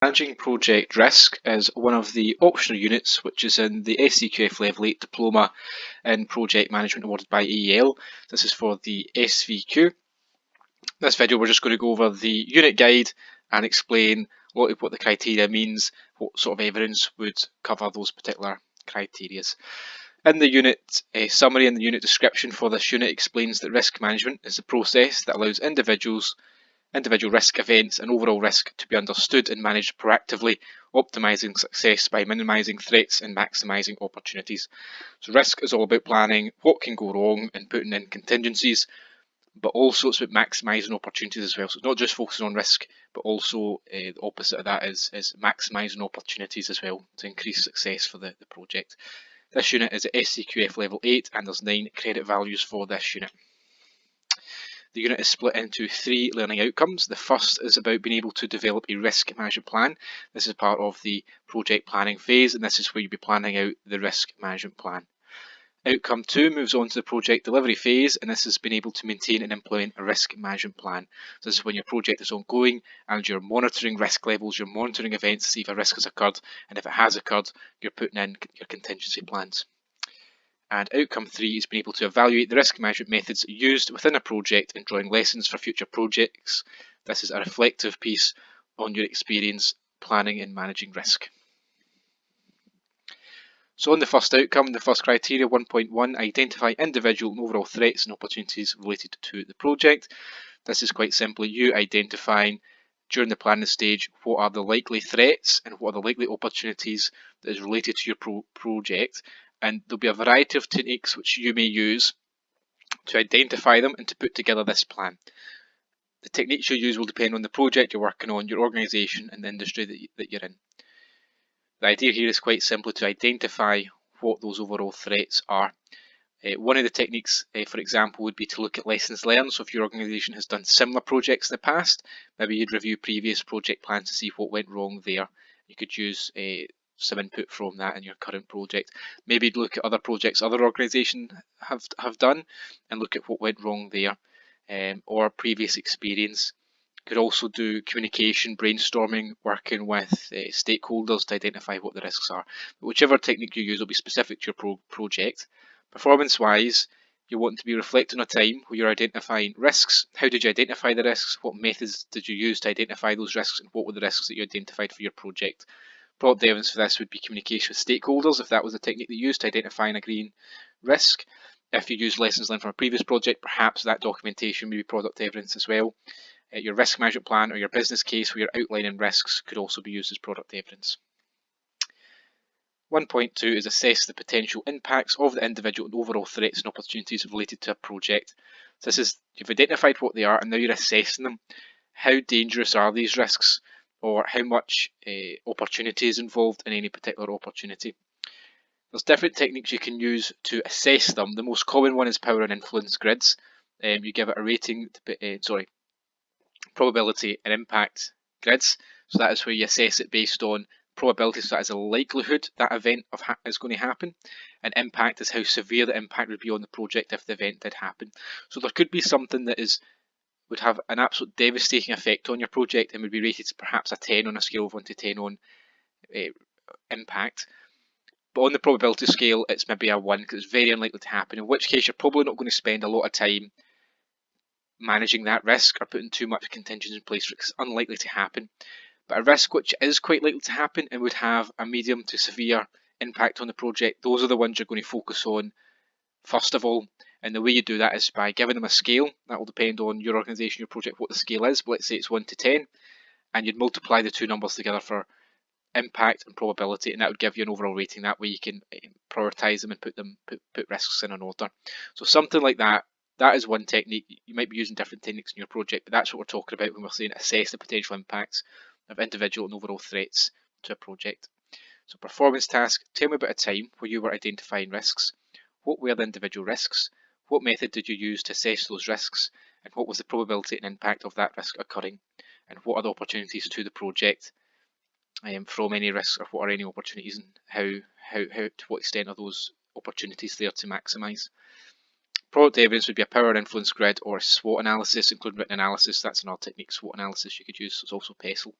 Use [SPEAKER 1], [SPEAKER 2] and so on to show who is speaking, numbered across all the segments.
[SPEAKER 1] Managing Project Risk is one of the optional units which is in the SCQF Level 8 Diploma in Project Management awarded by EEL. This is for the SVQ. In this video we're just going to go over the unit guide and explain a lot of what the criteria means, what sort of evidence would cover those particular criteria. In the unit summary and the unit description for this unit explains that risk management is the process that allows individual risk events and overall risk to be understood and managed proactively, optimising success by minimising threats and maximising opportunities. So risk is all about planning what can go wrong and putting in contingencies, but also it's about maximising opportunities as well. So it's not just focusing on risk, but also the opposite of that is maximising opportunities as well to increase success for the project. This unit is at SCQF Level 8 and there's 9 credit values for this unit. The unit is split into 3 learning outcomes. The first is about being able to develop a risk management plan. This is part of the project planning phase, and this is where you'll be planning out the risk management plan. Outcome 2 moves on to the project delivery phase, and this is being able to maintain and implement a risk management plan. So this is when your project is ongoing and you're monitoring risk levels, you're monitoring events to see if a risk has occurred, and if it has occurred, you're putting in your contingency plans. And outcome 3 is being able to evaluate the risk management methods used within a project and drawing lessons for future projects. This is a reflective piece on your experience planning and managing risk. So on the first outcome, the first criteria, 1.1, identify individual and overall threats and opportunities related to the project. This is quite simply you identifying during the planning stage what are the likely threats and what are the likely opportunities that is related to your project. And there'll be a variety of techniques which you may use to identify them and to put together this plan. The techniques you use will depend on the project you're working on, your organisation and the industry that you're in. The idea here is quite simply to identify what those overall threats are. One of the techniques, for example, would be to look at lessons learned. So if your organisation has done similar projects in the past, maybe you'd review previous project plans to see what went wrong there. You could use some input from that in your current project. Maybe look at other projects other organisations have done and look at what went wrong there, or previous experience. You could also do communication, brainstorming, working with stakeholders to identify what the risks are. But whichever technique you use will be specific to your project. Performance-wise, you want to be reflecting on a time where you're identifying risks. How did you identify the risks? What methods did you use to identify those risks? And what were the risks that you identified for your project? Product evidence for this would be communication with stakeholders, if that was the technique that you used to identify and agreeing risk. If you use lessons learned from a previous project, perhaps that documentation may be product evidence as well. Your risk management plan or your business case where you're outlining risks could also be used as product evidence. 1.2 is assess the potential impacts of the individual and overall threats and opportunities related to a project. So this is, you've identified what they are and now you're assessing them. How dangerous are these risks? Or how much opportunity is involved in any particular opportunity. There's different techniques you can use to assess them. The most common one is power and influence grids. You give it a rating, probability and impact grids. So that is where you assess it based on probability, so that is a likelihood that event is going to happen, and impact is how severe the impact would be on the project if the event did happen. So there could be something that would have an absolute devastating effect on your project and would be rated perhaps a 10 on a scale of 1 to 10 on impact. But on the probability scale, it's maybe a 1 because it's very unlikely to happen, in which case you're probably not going to spend a lot of time managing that risk or putting too much contingency in place because it's unlikely to happen. But a risk which is quite likely to happen and would have a medium to severe impact on the project, those are the ones you're going to focus on first of all. And the way you do that is by giving them a scale. That will depend on your organisation, your project, what the scale is. But let's say it's 1 to 10, and you'd multiply the two numbers together for impact and probability, and that would give you an overall rating. That way you can prioritise them and put risks in an order. So something like that. That is one technique. You might be using different techniques in your project, but that's what we're talking about when we're saying assess the potential impacts of individual and overall threats to a project. So performance task, tell me about a time where you were identifying risks. What were the individual risks? What method did you use to assess those risks? And what was the probability and impact of that risk occurring? And what are the opportunities to the project from any risks, or what are any opportunities, and how to what extent are those opportunities there to maximise? Product evidence would be a power and influence grid or a SWOT analysis, including written analysis. That's another technique, SWOT analysis you could use. It's also PESTLE.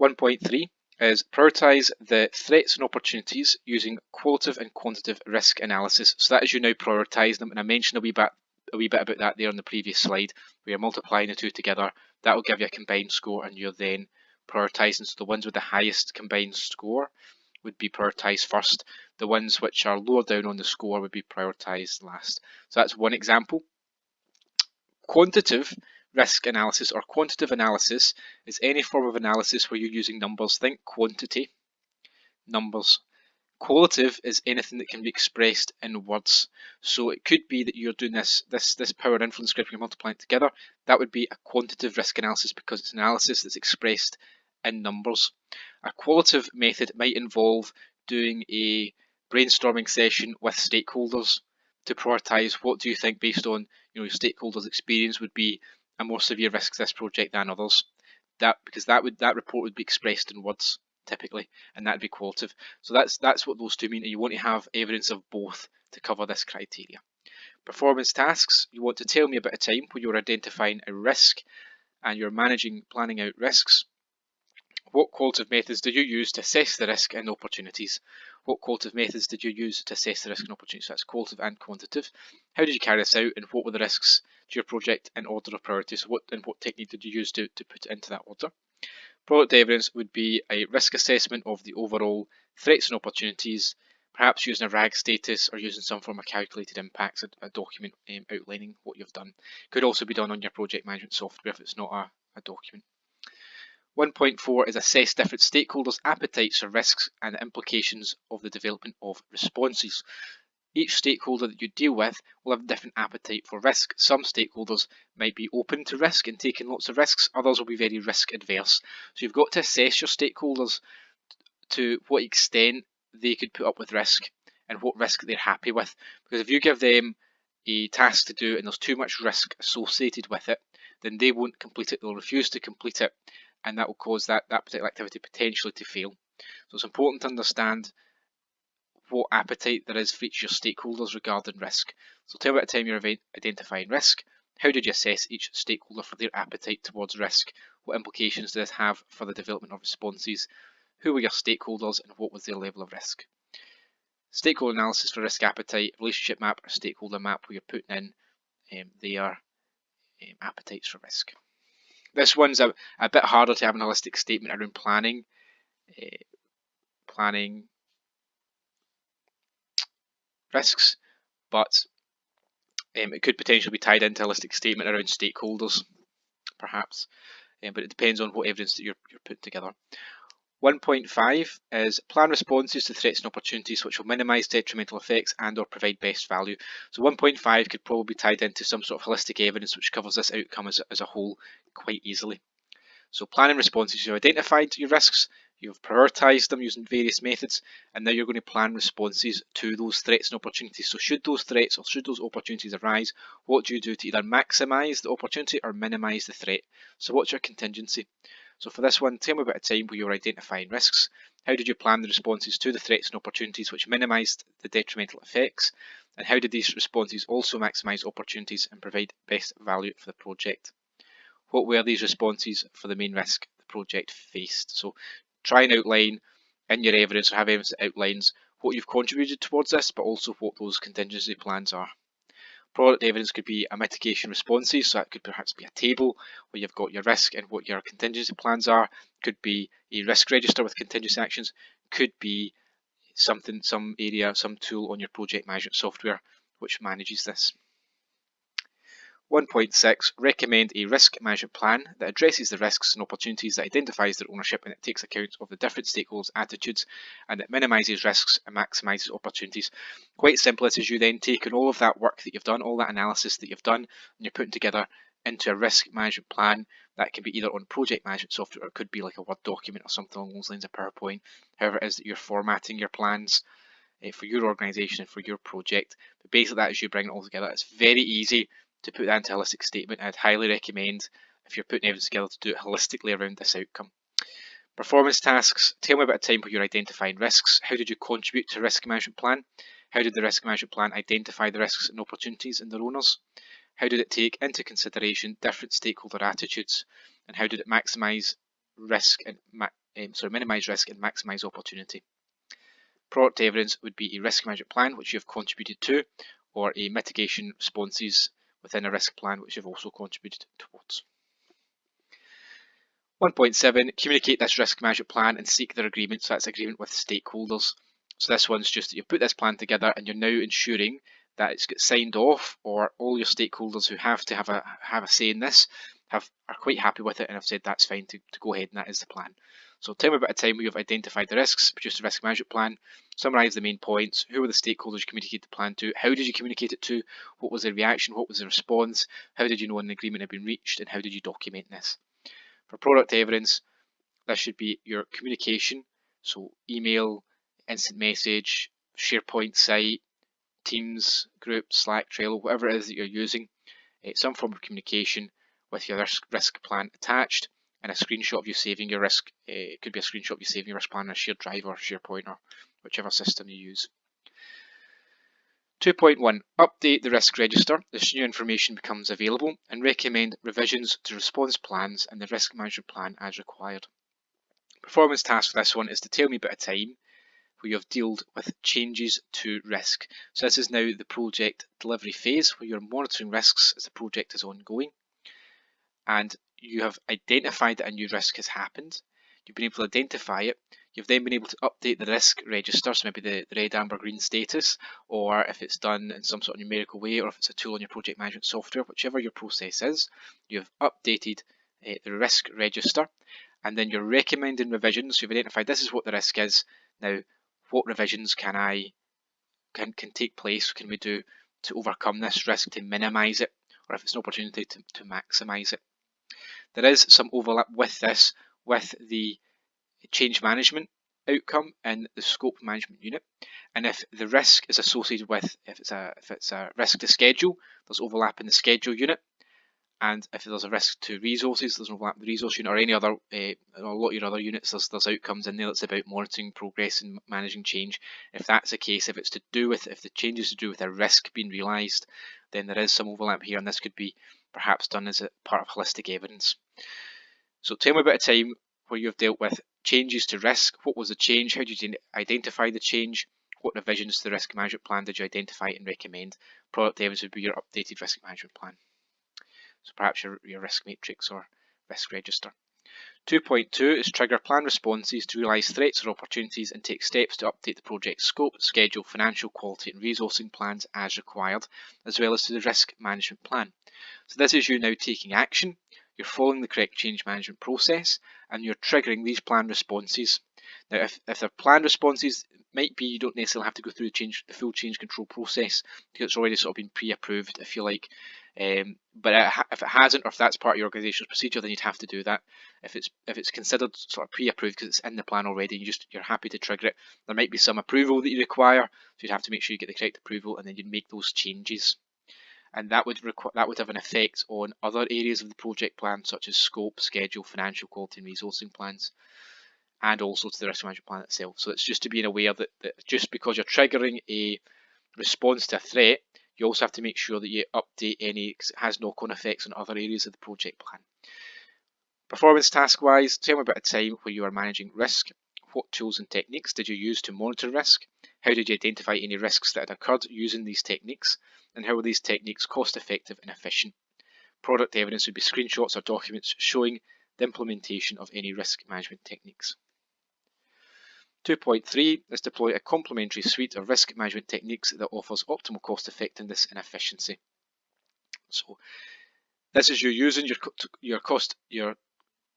[SPEAKER 1] 1.3 is prioritise the threats and opportunities using qualitative and quantitative risk analysis. So that is you now prioritise them, and I mentioned a wee bit about that there on the previous slide, where you're multiplying the two together. That will give you a combined score, and you're then prioritising. So the ones with the highest combined score would be prioritised first. The ones which are lower down on the score would be prioritised last. So that's one example. Quantitative risk analysis or quantitative analysis is any form of analysis where you're using numbers. Think quantity, numbers. Qualitative is anything that can be expressed in words. So it could be that you're doing this power and influence group, you're multiplying it together. That would be a quantitative risk analysis because it's an analysis that's expressed in numbers. A qualitative method might involve doing a brainstorming session with stakeholders to prioritise what do you think based on your stakeholders' experience would be a more severe risk to this project than others. Because that report would be expressed in words typically, and that'd be qualitative. So that's what those two mean. You want to have evidence of both to cover this criteria. Performance tasks. You want to tell me about a time where you're identifying a risk and you're planning out risks. What qualitative methods did you use to assess the risk and opportunities? What qualitative methods did you use to assess the risk and opportunities? So that's qualitative and quantitative. How did you carry this out, and what were the risks to your project in order of priority? So what technique did you use to put it into that order? Product evidence would be a risk assessment of the overall threats and opportunities, perhaps using a RAG status or using some form of calculated impacts, a document outlining what you've done. Could also be done on your project management software if it's not a document. 1.4 is assess different stakeholders' appetites for risks and the implications of the development of responses. Each stakeholder that you deal with will have a different appetite for risk. Some stakeholders might be open to risk and taking lots of risks, others will be very risk adverse. So you've got to assess your stakeholders to what extent they could put up with risk and what risk they're happy with. Because if you give them a task to do and there's too much risk associated with it, then they won't complete it, they'll refuse to complete it, and that will cause that particular activity potentially to fail. So it's important to understand what appetite there is for each of your stakeholders regarding risk. So tell me about the time you're identifying risk. How did you assess each stakeholder for their appetite towards risk? What implications did this have for the development of responses? Who were your stakeholders and what was their level of risk? Stakeholder analysis for risk appetite, relationship map or stakeholder map where you're putting in their appetites for risk. This one's a bit harder to have an holistic statement around planning risks, but it could potentially be tied into a holistic statement around stakeholders, perhaps, but it depends on what evidence that you're putting together. 1.5 is plan responses to threats and opportunities which will minimise detrimental effects and or provide best value. So 1.5 could probably be tied into some sort of holistic evidence which covers this outcome as a whole quite easily. So planning responses, you've identified your risks, you've prioritised them using various methods, and now you're going to plan responses to those threats and opportunities. So should those threats or should those opportunities arise, what do you do to either maximise the opportunity or minimise the threat? So what's your contingency? So for this one, tell me about a time where you were identifying risks. How did you plan the responses to the threats and opportunities which minimised the detrimental effects? And how did these responses also maximise opportunities and provide best value for the project? What were these responses for the main risk the project faced? So try and outline in your evidence or have evidence that outlines what you've contributed towards this, but also what those contingency plans are. Product evidence could be a mitigation responses, so that could perhaps be a table where you've got your risk and what your contingency plans are. Could be a risk register with contingency actions. Could be some area, some tool on your project management software which manages this. 1.6, recommend a risk management plan that addresses the risks and opportunities, that identifies their ownership and it takes account of the different stakeholders' attitudes, and it minimises risks and maximises opportunities. Quite simple, this is you then taking all of that work that you've done, all that analysis that you've done, and you're putting together into a risk management plan that can be either on project management software or it could be like a Word document or something along those lines, of PowerPoint, however it is that you're formatting your plans for your organisation and for your project. But basically that is you bringing it all together. It's very easy to put that into a holistic statement. I'd highly recommend, if you're putting evidence together, to do it holistically around this outcome. Performance tasks, tell me about a time where you're identifying risks. How did you contribute to a risk management plan? How did the risk management plan identify the risks and opportunities and their owners? How did it take into consideration different stakeholder attitudes? And how did it maximise risk and minimise risk and maximise opportunity. Product evidence would be a risk management plan which you have contributed to, or a mitigation responses within a risk plan which you've also contributed towards. 1.7, communicate this risk management plan and seek their agreement. So that's agreement with stakeholders. So this one's just that you've put this plan together and you're now ensuring that it's got signed off, or all your stakeholders who have to have a say in this are quite happy with it and have said that's fine to go ahead and that is the plan. So tell me about a time where you've identified the risks, produced a risk management plan, summarise the main points, who were the stakeholders you communicated the plan to, how did you communicate it to, what was the reaction, what was the response, how did you know an agreement had been reached, and how did you document this. For product evidence, this should be your communication, so email, instant message, SharePoint site, Teams, group, Slack, Trello, whatever it is that you're using, some form of communication with your risk plan attached, and a screenshot of you saving your risk. It could be a screenshot of you saving your risk plan in a shared drive or SharePoint or whichever system you use. 2.1, update the risk register. This new information becomes available, and recommend revisions to response plans and the risk management plan as required. Performance task for this one is to tell me about a time where you have dealt with changes to risk. So this is now the project delivery phase where you're monitoring risks as the project is ongoing, and you have identified that a new risk has happened. You've been able to identify it. You've then been able to update the risk register, so maybe the red, amber, green status, or if it's done in some sort of numerical way, or if it's a tool on your project management software, whichever your process is, you've updated the risk register, and then you're recommending revisions. So you've identified this is what the risk is. Now, what revisions can take place, can we do to overcome this risk, to minimise it, or if it's an opportunity to maximise it. There is some overlap with this, with the change management outcome in the scope management unit, and if the risk is associated with, if it's a risk to schedule, there's overlap in the schedule unit, and if there's a risk to resources, there's overlap in the resource unit, or any other, a lot of your other units, there's outcomes in there that's about monitoring progress and managing change. If that's the case, if the change is to do with a risk being realised, then there is some overlap here, and this could be perhaps done as a part of holistic evidence. So tell me about a time where you've dealt with changes to risk. What was the change? How did you identify the change? What revisions to the risk management plan did you identify and recommend? Product evidence would be your updated risk management plan. So perhaps your risk matrix or risk register. 2.2 is trigger plan responses to realise threats or opportunities and take steps to update the project scope, schedule, financial, quality and resourcing plans as required, as well as to the risk management plan. So this is you now taking action, you're following the correct change management process, and you're triggering these plan responses. Now if they're planned responses, might be you don't necessarily have to go through the full change control process because it's already sort of been pre-approved, if you like. But if it hasn't, or if that's part of your organisational procedure, then you'd have to do that. If it's considered sort of pre-approved because it's in the plan already, you're happy to trigger it. There might be some approval that you require, so you'd have to make sure you get the correct approval, and then you'd make those changes. And that would have an effect on other areas of the project plan, such as scope, schedule, financial, quality, and resourcing plans, and also to the risk management plan itself. So it's just to be aware that just because you're triggering a response to a threat, you also have to make sure that you update any, because it has knock-on effects on other areas of the project plan. Performance task-wise, tell me about a time where you are managing risk. What tools and techniques did you use to monitor risk? How did you identify any risks that had occurred using these techniques? And how were these techniques cost-effective and efficient? Product evidence would be screenshots or documents showing the implementation of any risk management techniques. 2.3 is deploy a complementary suite of risk management techniques that offers optimal cost effectiveness and efficiency. So this is you using your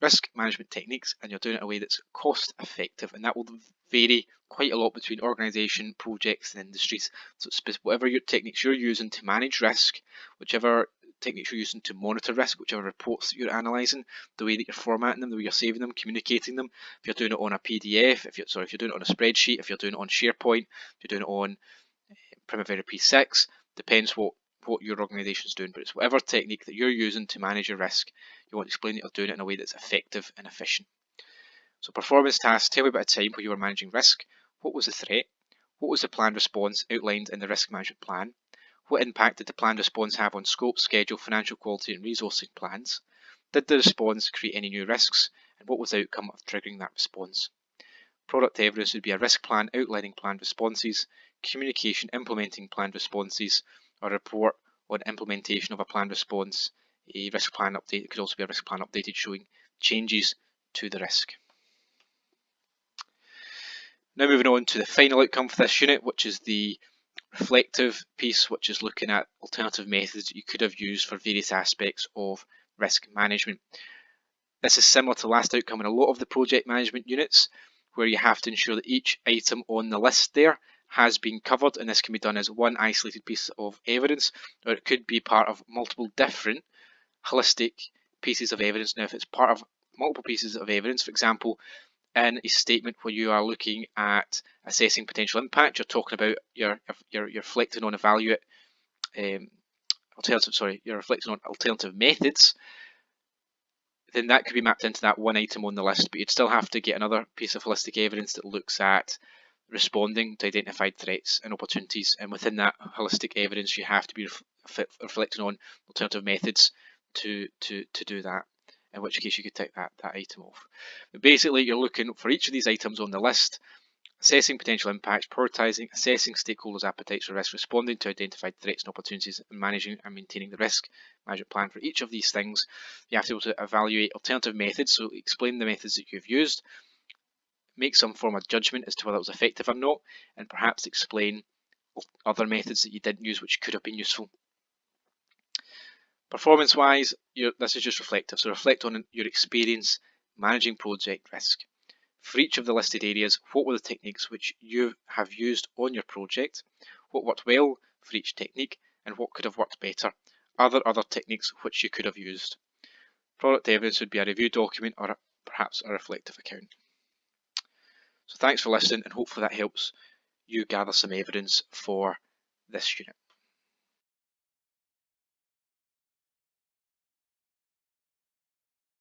[SPEAKER 1] risk management techniques, and you're doing it in a way that's cost effective, and that will vary quite a lot between organisation, projects and industries. So whatever your techniques you're using to manage risk, whichever techniques you're using to monitor risk, whichever reports that you're analysing, the way that you're formatting them, the way you're saving them, communicating them, if you're doing it on a PDF, if you're doing it on a spreadsheet, if you're doing it on SharePoint, if you're doing it on Primavera P6, depends what your organisation is doing, but it's whatever technique that you're using to manage your risk, you want to explain that you're doing it in a way that's effective and efficient. So performance tasks, tell me about a time where you were managing risk. What was the threat? What was the planned response outlined in the risk management plan? What impact did the planned response have on scope, schedule, financial, quality and resourcing plans? Did the response create any new risks? and what was the outcome of triggering that response. Product evidence would be a risk plan outlining planned responses, communication implementing planned responses, or a report on implementation of a planned response. A risk plan update, it could also be a risk plan updated showing changes to the risk. Now moving on to the final outcome for this unit, which is the reflective piece, which is looking at alternative methods that you could have used for various aspects of risk management. This is similar to the last outcome in a lot of the project management units, where you have to ensure that each item on the list there has been covered, and this can be done as one isolated piece of evidence, or it could be part of multiple different holistic pieces of evidence. Now, if it's part of multiple pieces of evidence, for example, in a statement where you are looking at assessing potential impact, you're talking about you're reflecting on evaluate you're reflecting on alternative methods, then that could be mapped into that one item on the list, but you'd still have to get another piece of holistic evidence that looks at responding to identified threats and opportunities, and within that holistic evidence you have to be reflecting on alternative methods to do that, in which case you could take that item off. But basically you're looking for each of these items on the list, assessing potential impacts, prioritising, assessing stakeholders' appetites for risk, responding to identified threats and opportunities, and managing and maintaining the risk management plan for each of these things. You have to be able to evaluate alternative methods, so explain the methods that you've used, make some form of judgment as to whether it was effective or not, and perhaps explain other methods that you didn't use which could have been useful. Performance-wise, this is just reflective, so reflect on your experience managing project risk. For each of the listed areas, what were the techniques which you have used on your project? What worked well for each technique, and what could have worked better? Are there other techniques which you could have used? Product evidence would be a review document or perhaps a reflective account. So thanks for listening, and hopefully that helps you gather some evidence for this unit.